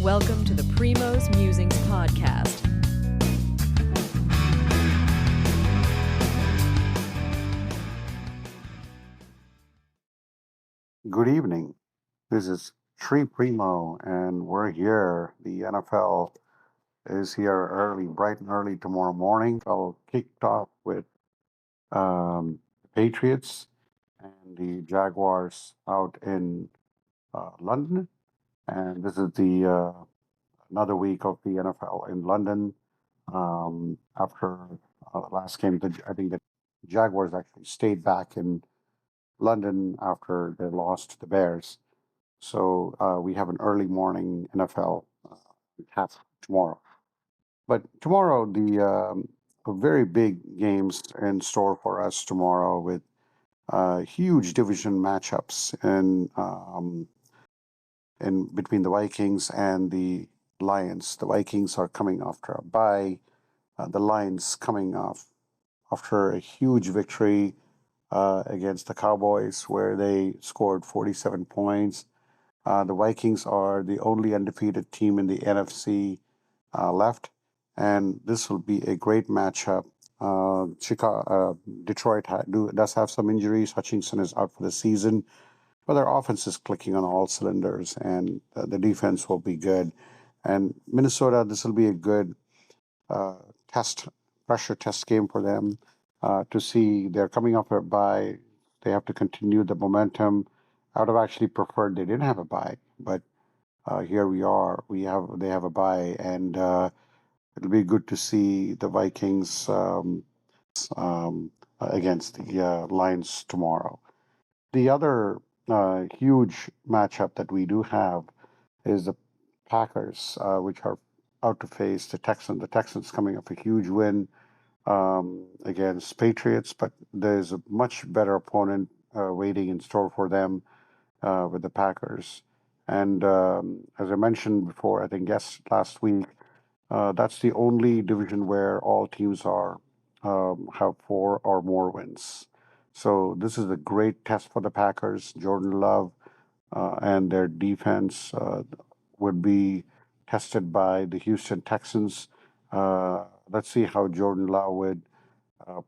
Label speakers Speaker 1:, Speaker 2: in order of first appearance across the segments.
Speaker 1: Welcome to the Primo's Musings podcast.
Speaker 2: Good evening. This is Tree Primo, and we're here. The NFL is here early, bright and early tomorrow morning. I'll kick off with the Patriots and the Jaguars out in London, and this is the another week of the NFL in London. After the last game, I think the Jaguars actually stayed back in London after they lost to the Bears. So we have an early morning NFL half tomorrow. But tomorrow, the very big games in store for us tomorrow with huge division matchups in between the Vikings and the Lions. The Vikings are coming after a bye. The Lions coming off after a huge victory against the Cowboys, where they scored 47 points. The Vikings are the only undefeated team in the NFC left, and this will be a great matchup. Detroit does have some injuries. Hutchinson is out for the season, but their offense is clicking on all cylinders, and the defense will be good. And Minnesota, this will be a good uh, test, pressure test game for them to see they're coming off a bye. They have to continue the momentum. I would have actually preferred they didn't have a bye, but here we are. They have a bye, and it'll be good to see the Vikings against the Lions tomorrow. The other huge matchup that we do have is the Packers, which are out to face the Texans. The Texans coming off a huge win against Patriots, but there's a much better opponent waiting in store for them with the Packers. And as I mentioned before, I think last week, that's the only division where all teams are have four or more wins. So this is a great test for the Packers. Jordan Love and their defense would be tested by the Houston Texans. Let's see how Jordan Love would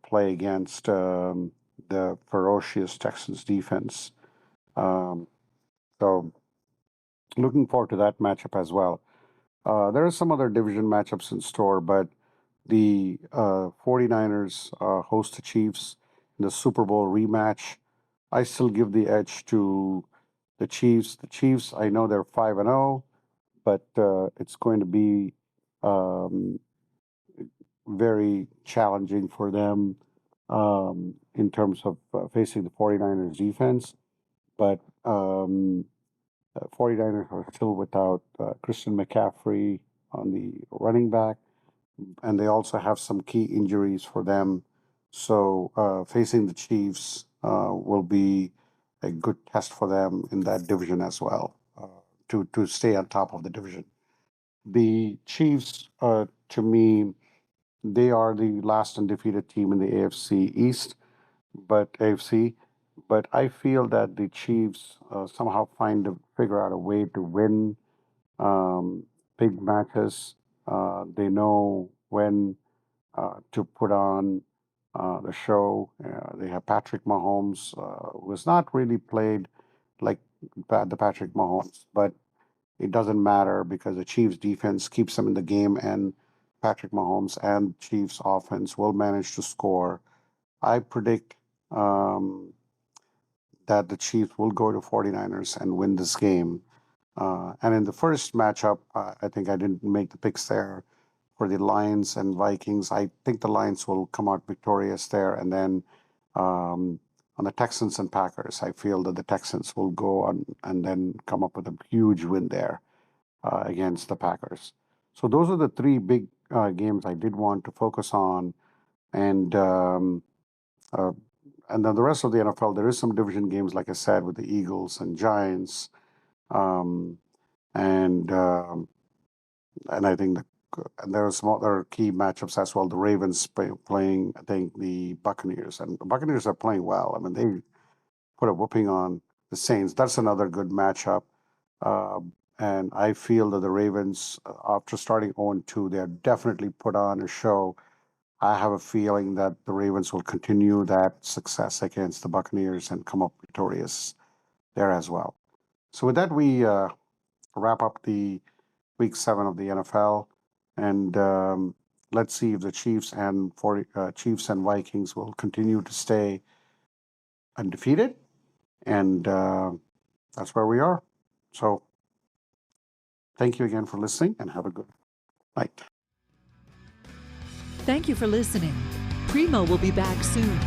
Speaker 2: play against the ferocious Texans defense. Um, so looking forward to that matchup as well. There are some other division matchups in store, but the 49ers host the Chiefs in the Super Bowl rematch. I still give the edge to the Chiefs. The Chiefs, I know they're 5-0, but it's going to be um, very challenging for them in terms of facing the 49ers defense. But 49ers are still without Christian McCaffrey on the running back, and they also have some key injuries for them. So facing the Chiefs will be a good test for them in that division as well to stay on top of the division. The Chiefs, to me, they are the last undefeated team in the AFC East, but AFC. But I feel that the Chiefs somehow figure out a way to win um, big matches. They know when to put on the show. They have Patrick Mahomes, who has not really played like the Patrick Mahomes, but it doesn't matter because the Chiefs' defense keeps them in the game, and Patrick Mahomes and Chiefs' offense will manage to score. I predict that the Chiefs will go to 49ers and win this game. And in the first matchup, I think I didn't make the picks there for the Lions and Vikings. I think the Lions will come out victorious there. And then on the Texans and Packers, I feel that the Texans will go on and then come up with a huge win there against the Packers. So those are the three big games I did want to focus on. And uh, and then the rest of the NFL, there is some division games, like I said, with the Eagles and Giants. Um, and and I think and there are some other key matchups as well. The Ravens playing, I think, the Buccaneers, and the Buccaneers are playing well. I mean, they put a whooping on the Saints. That's another good matchup. Uh, And I feel that the Ravens, after starting 0-2, they're definitely put on a show. I have a feeling that the Ravens will continue that success against the Buccaneers and come up victorious there as well. So with that, we wrap up the Week 7 of the NFL, and let's see if the Chiefs and Vikings will continue to stay undefeated, and that's where we are. So thank you again for listening, and have a good night.
Speaker 1: Thank you for listening. Primo will be back soon.